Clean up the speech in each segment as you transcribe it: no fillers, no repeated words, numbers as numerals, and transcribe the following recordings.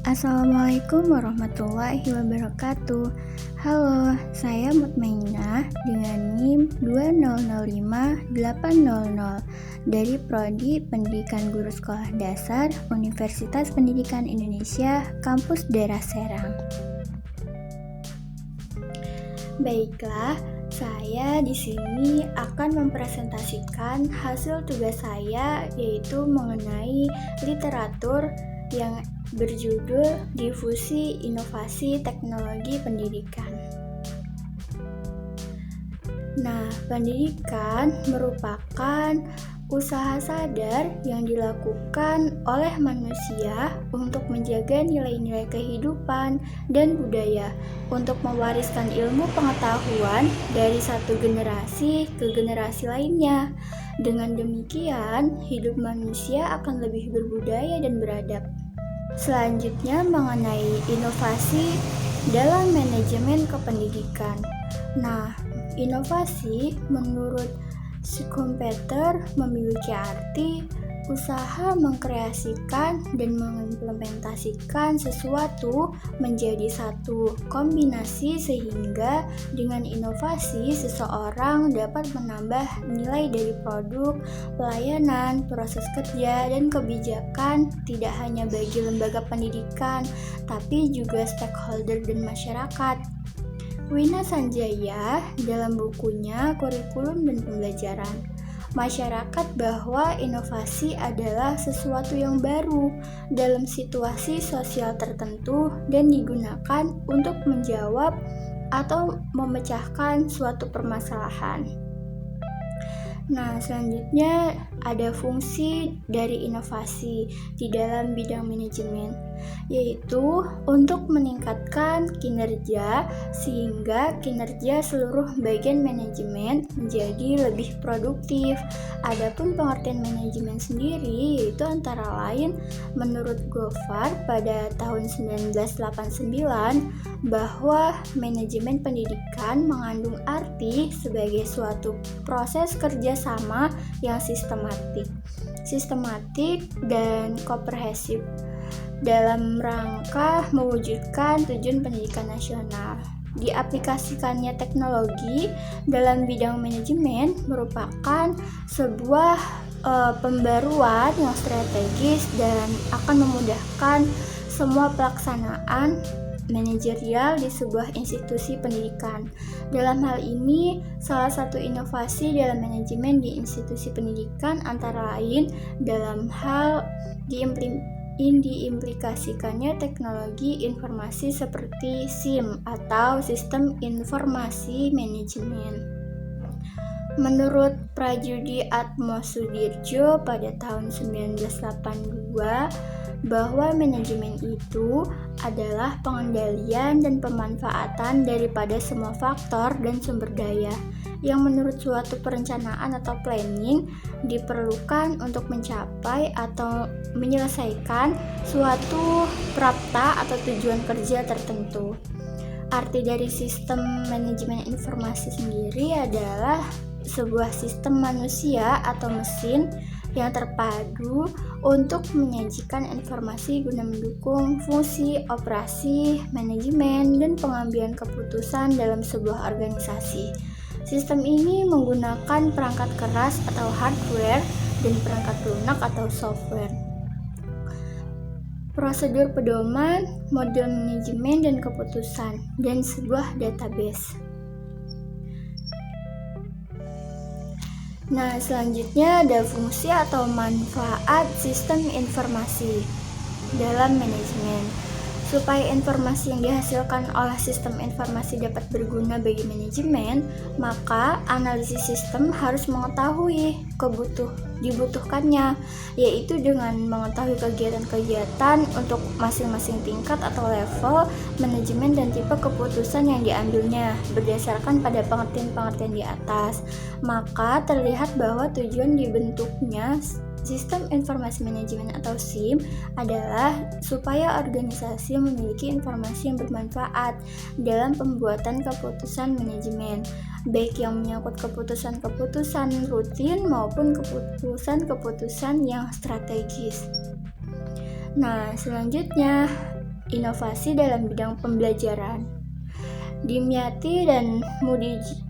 Assalamualaikum warahmatullahi wabarakatuh. Halo, saya Mutmainah dengan NIM 2005800 dari Prodi Pendidikan Guru Sekolah Dasar Universitas Pendidikan Indonesia, Kampus Daerah Serang. Baiklah, saya di sini akan mempresentasikan hasil tugas saya, yaitu mengenai literatur yang berjudul Difusi Inovasi Teknologi Pendidikan. Nah, pendidikan merupakan usaha sadar yang dilakukan oleh manusia untuk menjaga nilai-nilai kehidupan dan budaya, untuk mewariskan ilmu pengetahuan dari satu generasi ke generasi lainnya. Dengan demikian, hidup manusia akan lebih berbudaya dan beradab. Selanjutnya mengenai inovasi dalam manajemen kependidikan. Nah, inovasi menurut Schumpeter memiliki arti usaha mengkreasikan dan mengimplementasikan sesuatu menjadi satu kombinasi, sehingga dengan inovasi seseorang dapat menambah nilai dari produk, pelayanan, proses kerja, dan kebijakan tidak hanya bagi lembaga pendidikan, tapi juga stakeholder dan masyarakat. Wina Sanjaya dalam bukunya Kurikulum dan Pembelajaran masyarakat bahwa inovasi adalah sesuatu yang baru dalam situasi sosial tertentu dan digunakan untuk menjawab atau memecahkan suatu permasalahan. Nah, selanjutnya ada fungsi dari inovasi di dalam bidang manajemen, yaitu untuk meningkatkan kinerja sehingga kinerja seluruh bagian manajemen menjadi lebih produktif. Adapun pengertian manajemen sendiri yaitu antara lain menurut Goffard pada tahun 1989 bahwa manajemen pendidikan mengandung arti sebagai suatu proses kerjasama yang sistematik dan komprehensif dalam rangka mewujudkan tujuan pendidikan nasional. Diaplikasikannya teknologi dalam bidang manajemen merupakan sebuah pembaruan yang strategis dan akan memudahkan semua pelaksanaan manajerial di sebuah institusi pendidikan. Dalam hal ini, salah satu inovasi dalam manajemen di institusi pendidikan antara lain dalam hal diimplikasikannya teknologi informasi seperti SIM atau Sistem Informasi Manajemen. Menurut Prajudi Atmosudirjo pada tahun 1982, bahwa manajemen itu adalah pengendalian dan pemanfaatan daripada semua faktor dan sumber daya yang menurut suatu perencanaan atau planning diperlukan untuk mencapai atau menyelesaikan suatu prapta atau tujuan kerja tertentu. Arti dari sistem manajemen informasi sendiri adalah sebuah sistem manusia atau mesin yang terpadu untuk menyajikan informasi guna mendukung fungsi operasi, manajemen, dan pengambilan keputusan dalam sebuah organisasi. Sistem ini menggunakan perangkat keras atau hardware dan perangkat lunak atau software. Prosedur pedoman, model manajemen dan keputusan, dan sebuah database. Nah, selanjutnya ada fungsi atau manfaat sistem informasi dalam manajemen. Supaya informasi yang dihasilkan oleh sistem informasi dapat berguna bagi manajemen, maka analisis sistem harus mengetahui dibutuhkannya, yaitu dengan mengetahui kegiatan-kegiatan untuk masing-masing tingkat atau level manajemen dan tipe keputusan yang diambilnya berdasarkan pada pengertian-pengertian di atas. Maka terlihat bahwa tujuan dibentuknya Sistem Informasi Manajemen atau SIM adalah supaya organisasi memiliki informasi yang bermanfaat dalam pembuatan keputusan manajemen, baik yang menyangkut keputusan-keputusan rutin maupun keputusan-keputusan yang strategis. Nah, selanjutnya inovasi dalam bidang pembelajaran. Dimyati dan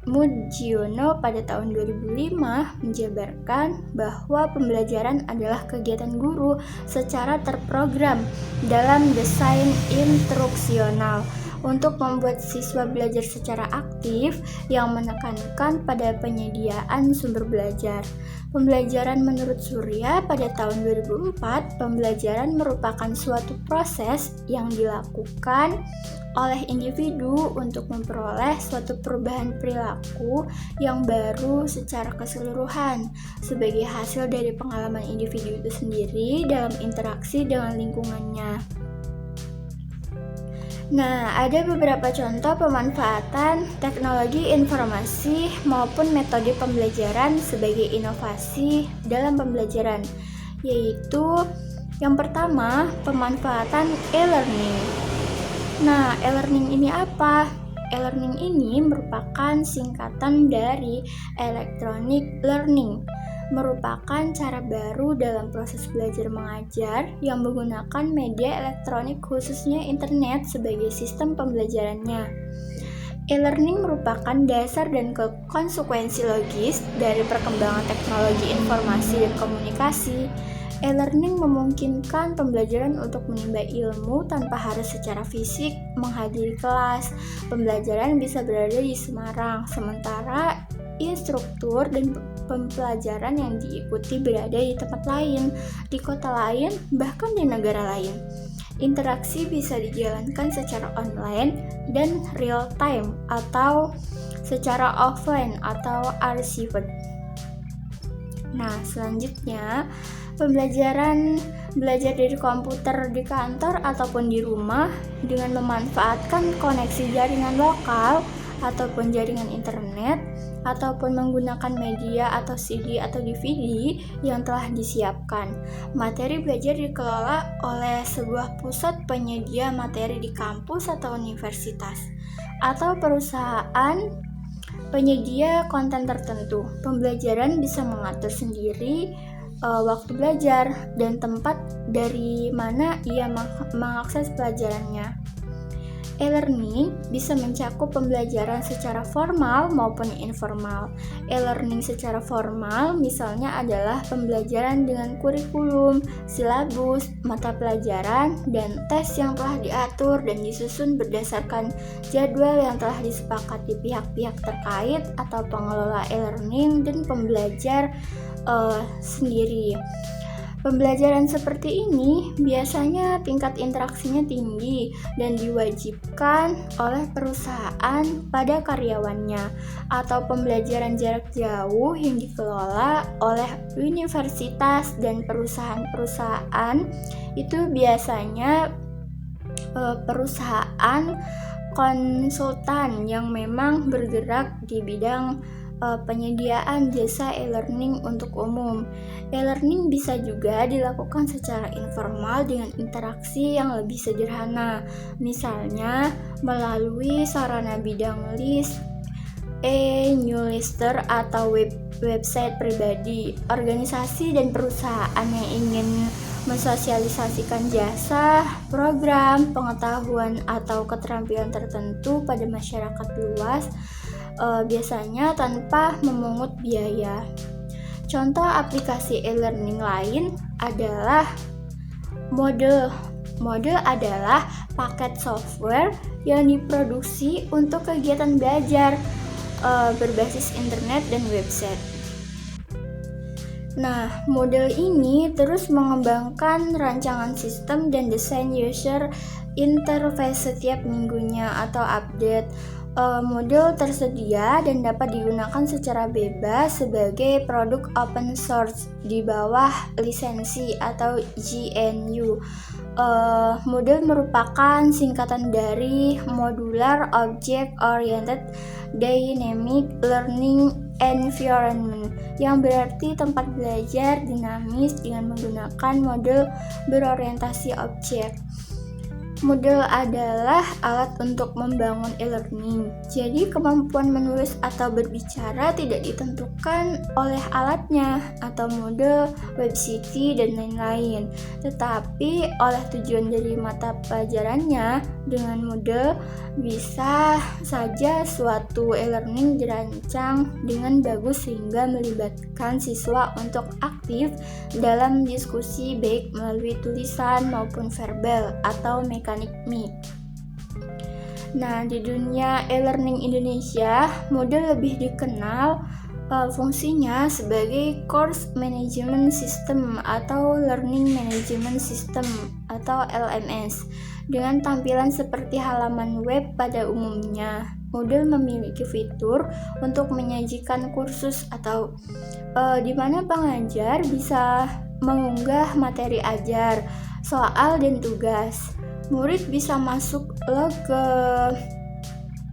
Mujiono pada tahun 2005 menjabarkan bahwa pembelajaran adalah kegiatan guru secara terprogram dalam desain instruksional untuk membuat siswa belajar secara aktif yang menekankan pada penyediaan sumber belajar. Pembelajaran menurut Surya pada tahun 2004, pembelajaran merupakan suatu proses yang dilakukan oleh individu untuk memperoleh suatu perubahan perilaku yang baru secara keseluruhan sebagai hasil dari pengalaman individu itu sendiri dalam interaksi dengan lingkungannya. Nah, ada beberapa contoh pemanfaatan teknologi informasi maupun metode pembelajaran sebagai inovasi dalam pembelajaran, yaitu yang pertama, pemanfaatan e-learning. Nah, e-learning ini apa? E-learning ini merupakan singkatan dari electronic learning, merupakan cara baru dalam proses belajar mengajar yang menggunakan media elektronik khususnya internet sebagai sistem pembelajarannya. E-learning merupakan dasar dan konsekuensi logis dari perkembangan teknologi informasi dan komunikasi. E-learning memungkinkan pembelajaran untuk menimba ilmu tanpa harus secara fisik menghadiri kelas. Pembelajaran bisa berada di Semarang, sementara instruktur dan pembelajaran yang diikuti berada di tempat lain, di kota lain, bahkan di negara lain. Interaksi bisa dijalankan secara online dan real time atau secara offline atau archived. Nah, selanjutnya belajar dari komputer di kantor ataupun di rumah dengan memanfaatkan koneksi jaringan lokal ataupun jaringan internet ataupun menggunakan media atau CD atau DVD yang telah disiapkan. Materi belajar dikelola oleh sebuah pusat penyedia materi di kampus atau universitas atau perusahaan penyedia konten tertentu. Pembelajaran bisa mengatur sendiri waktu belajar dan tempat dari mana ia mengakses pelajarannya. E-learning bisa mencakup pembelajaran secara formal maupun informal. E-learning secara formal misalnya adalah pembelajaran dengan kurikulum, silabus, mata pelajaran, dan tes yang telah diatur dan disusun berdasarkan jadwal yang telah disepakati pihak-pihak terkait atau pengelola e-learning dan pembelajar sendiri. Pembelajaran seperti ini biasanya tingkat interaksinya tinggi dan diwajibkan oleh perusahaan pada karyawannya, atau pembelajaran jarak jauh yang dikelola oleh universitas dan perusahaan-perusahaan itu biasanya perusahaan konsultan yang memang bergerak di bidang penyediaan jasa e-learning untuk umum. E-learning bisa juga dilakukan secara informal dengan interaksi yang lebih sederhana, misalnya melalui sarana bidang list, e-newsletter atau website pribadi. Organisasi dan perusahaan yang ingin mensosialisasikan jasa, program, pengetahuan atau keterampilan tertentu pada masyarakat luas biasanya tanpa memungut biaya. Contoh aplikasi e-learning lain adalah Moodle. Moodle adalah paket software yang diproduksi untuk kegiatan belajar berbasis internet dan website. Nah, Moodle ini terus mengembangkan rancangan sistem dan desain user interface setiap minggunya atau update. Moodle tersedia dan dapat digunakan secara bebas sebagai produk open source di bawah lisensi atau GNU. Moodle merupakan singkatan dari Modular Object Oriented Dynamic Learning Environment, yang berarti tempat belajar dinamis dengan menggunakan model berorientasi objek. Moodle adalah alat untuk membangun e-learning. Jadi kemampuan menulis atau berbicara tidak ditentukan oleh alatnya atau Moodle, WebCity, dan lain-lain, tetapi oleh tujuan dari mata pelajarannya. Dengan Moodle bisa saja suatu e-learning dirancang dengan bagus sehingga melibatkan siswa untuk aktif dalam diskusi baik melalui tulisan maupun verbal atau mekanik MIC. Nah, di dunia e-learning Indonesia, Moodle lebih dikenal fungsinya sebagai Course Management System atau Learning Management System atau LMS. Dengan tampilan seperti halaman web pada umumnya, Moodle memiliki fitur untuk menyajikan kursus atau di mana pengajar bisa mengunggah materi ajar, soal, dan tugas. Murid bisa masuk ke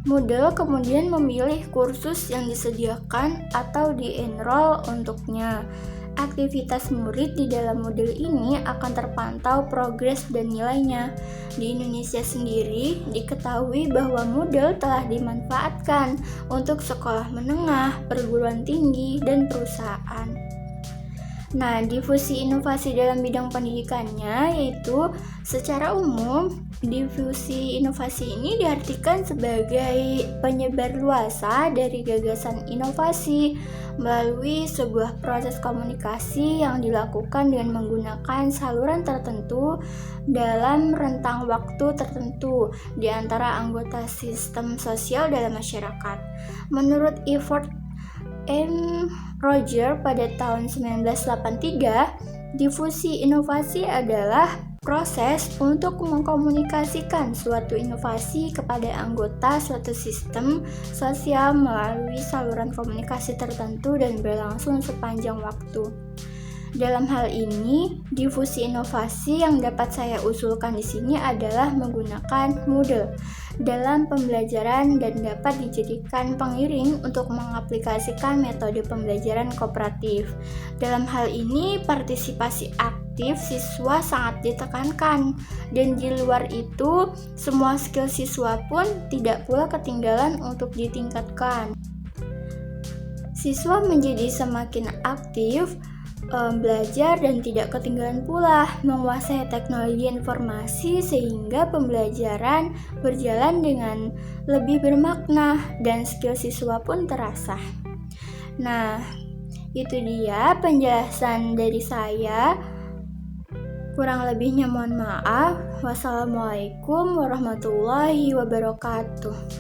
Moodle kemudian memilih kursus yang disediakan atau di-enroll untuknya. Aktivitas murid di dalam Moodle ini akan terpantau progres dan nilainya. Di Indonesia sendiri diketahui bahwa Moodle telah dimanfaatkan untuk sekolah menengah, perguruan tinggi, dan perusahaan. Nah, difusi inovasi dalam bidang pendidikannya yaitu secara umum, difusi inovasi ini diartikan sebagai penyebar luasa dari gagasan inovasi melalui sebuah proses komunikasi yang dilakukan dengan menggunakan saluran tertentu dalam rentang waktu tertentu di antara anggota sistem sosial dalam masyarakat. Menurut Effort M. Roger pada tahun 1983, difusi inovasi adalah proses untuk mengkomunikasikan suatu inovasi kepada anggota suatu sistem sosial melalui saluran komunikasi tertentu dan berlangsung sepanjang waktu. Dalam hal ini, difusi inovasi yang dapat saya usulkan di sini adalah menggunakan Moodle dalam pembelajaran dan dapat dijadikan pengiring untuk mengaplikasikan metode pembelajaran kooperatif. Dalam hal ini, partisipasi aktif siswa sangat ditekankan, dan di luar itu, semua skill siswa pun tidak pula ketinggalan untuk ditingkatkan. Siswa menjadi semakin aktif belajar dan tidak ketinggalan pula menguasai teknologi informasi sehingga pembelajaran berjalan dengan lebih bermakna dan skill siswa pun terasah. Nah, itu dia penjelasan dari saya. Kurang lebihnya mohon maaf. Wassalamualaikum warahmatullahi wabarakatuh.